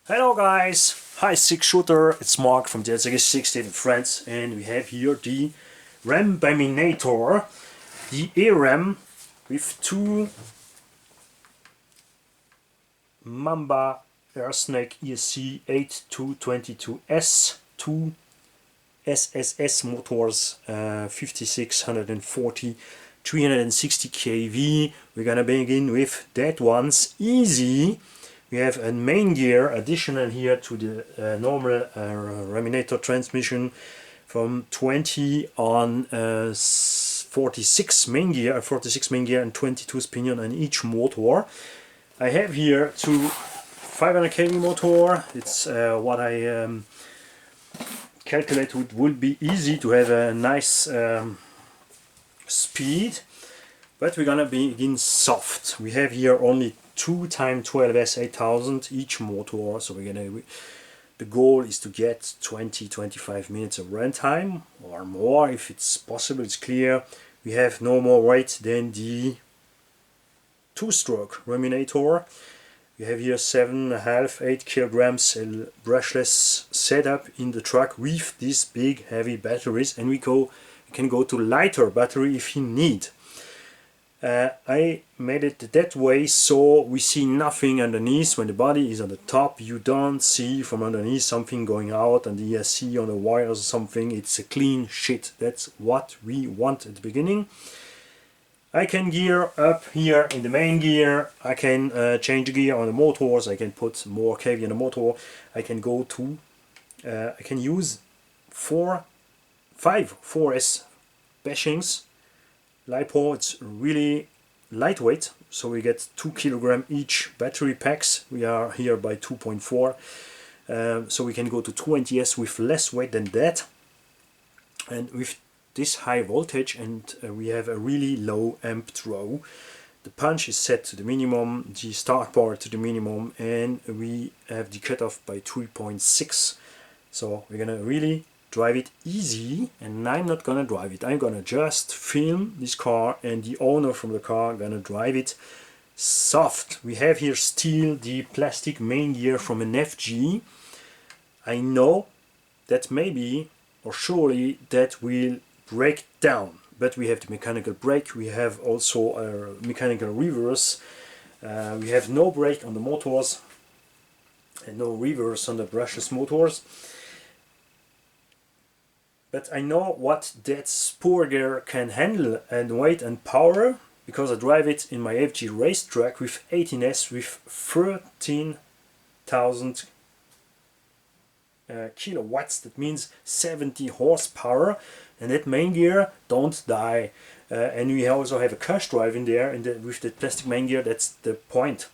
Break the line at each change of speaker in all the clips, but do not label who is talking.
Hello guys, hi six shooter, it's Mark from the 60 in France, and we have here the Rambaminator, the ARAM with two Mamba Airsnake ESC 8222S, two SSS motors, 5640 360 kV. We're gonna begin with that one's easy. We have a main gear additional here to the normal Rambaminator transmission from 20 on 46 main gear, and 22 pinion on each motor. I have here two 500 kV motor. It's what I calculate would be easy to have a nice speed, but we're gonna begin soft. We have here only 2x12S 8000 each motor, so the goal is to get 20-25 minutes of runtime or more if it's possible. It's clear we have no more weight than the two-stroke Rambaminator. We have here 7.5-8 kilograms brushless setup in the truck with these big heavy batteries, and we can go to lighter battery if you need. I made it that way so we see nothing underneath. When the body is on the top, you don't see from underneath something going out and the ESC on the wires or something. It's a clean shit. That's what we want at the beginning. I can gear up here in the main gear. I can change the gear on the motors. I can put more kV on the motor. I can go to I can use 4S bashings. LiPo, it's really lightweight, so we get 2 kilogram each battery packs. We are here by 2.4, so we can go to 20S with less weight than that, and with this high voltage, and we have a really low amp draw. The punch is set to the minimum, the start power to the minimum, and we have the cutoff by 3.6, so we're gonna really drive it easy, and I'm not gonna drive it. I'm gonna just film this car, and the owner from the car gonna drive it soft. We have here still the plastic main gear from an FG. I know that maybe or surely that will break down, but we have the mechanical brake. We have also a mechanical reverse. We have no brake on the motors and no reverse on the brushless motors. But I know what that spur gear can handle and weight and power, because I drive it in my FG racetrack with 18S with 13,000 kilowatts. That means 70 horsepower, and that main gear don't die. And we also have a cash drive in there, with the plastic main gear. That's the point.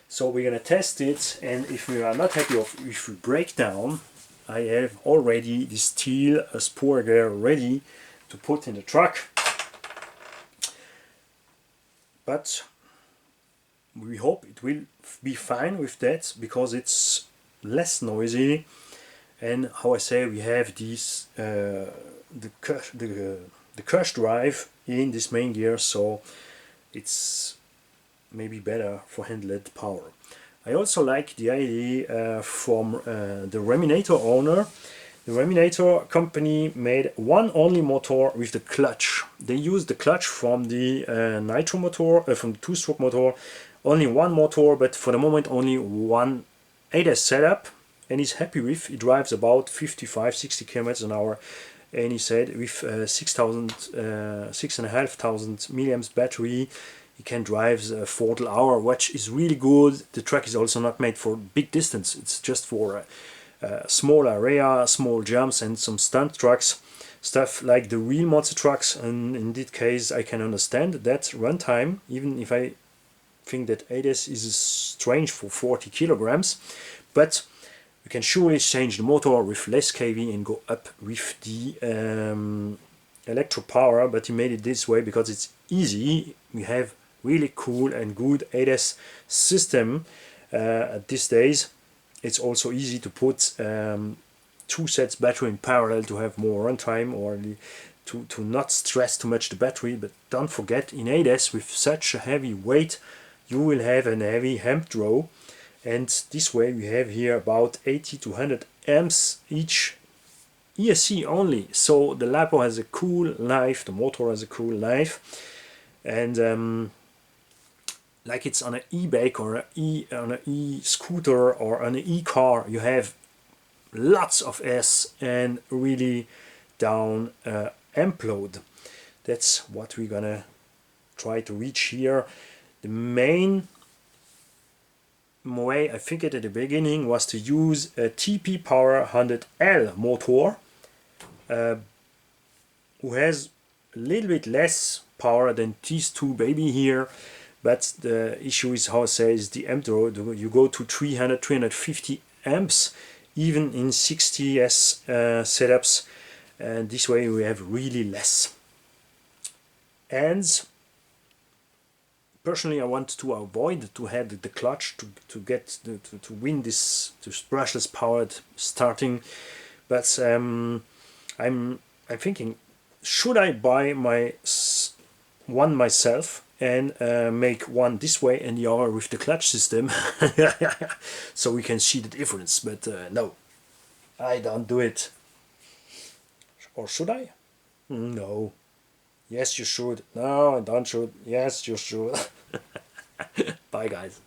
So we're gonna test it, and if we are not happy if we break down, I have already the steel spur gear ready to put in the truck. But we hope it will be fine with that, because it's less noisy, and how I say, we have these the cash drive in this main gear, so it's maybe better for handled power. I also like the idea from the Rambaminator owner. The Rambaminator company made one only motor with the clutch. They used the clutch from the nitro motor, from the two-stroke motor. Only one motor, but for the moment only one ADAS setup, and he's happy with. He drives about 55-60 km an hour, and he said with 6,500 milliamps battery, he can drive 40 hours, which is really good. The truck is also not made for big distance. It's just for a small area, small jumps, and some stunt trucks, stuff like the real monster trucks. And in this case, I can understand that runtime, even if I think that ADAS is strange for 40 kilograms. But we can surely change the motor with less kV and go up with the electro power. But he made it this way because it's easy. We have really cool and good ADAS system at these days. It's also easy to put two sets battery in parallel to have more runtime, or to not stress too much the battery. But don't forget, in ADAS with such a heavy weight, you will have a heavy amp draw, and this way we have here about 80 to 100 amps each, ESC only. So the LiPo has a cool life, the motor has a cool life, and like it's on an e-bike or on an e-scooter or on an e-car, you have lots of S and really down amp load. That's what we're gonna try to reach here. The main way I think at the beginning was to use a TP Power 100L motor, who has a little bit less power than these two baby here, but the issue is, how I say, is the amp load. You go to 300, 350 amps even in 60S setups, and this way we have really less. And personally, I want to avoid to have the clutch to get to win this brushless powered starting. But I'm thinking, should I buy one myself and make one this way and the other with the clutch system, so we can see the difference? But no, I don't do it. Or should I? No. Yes, you should. No, I don't should. Yes, you should. Bye, guys.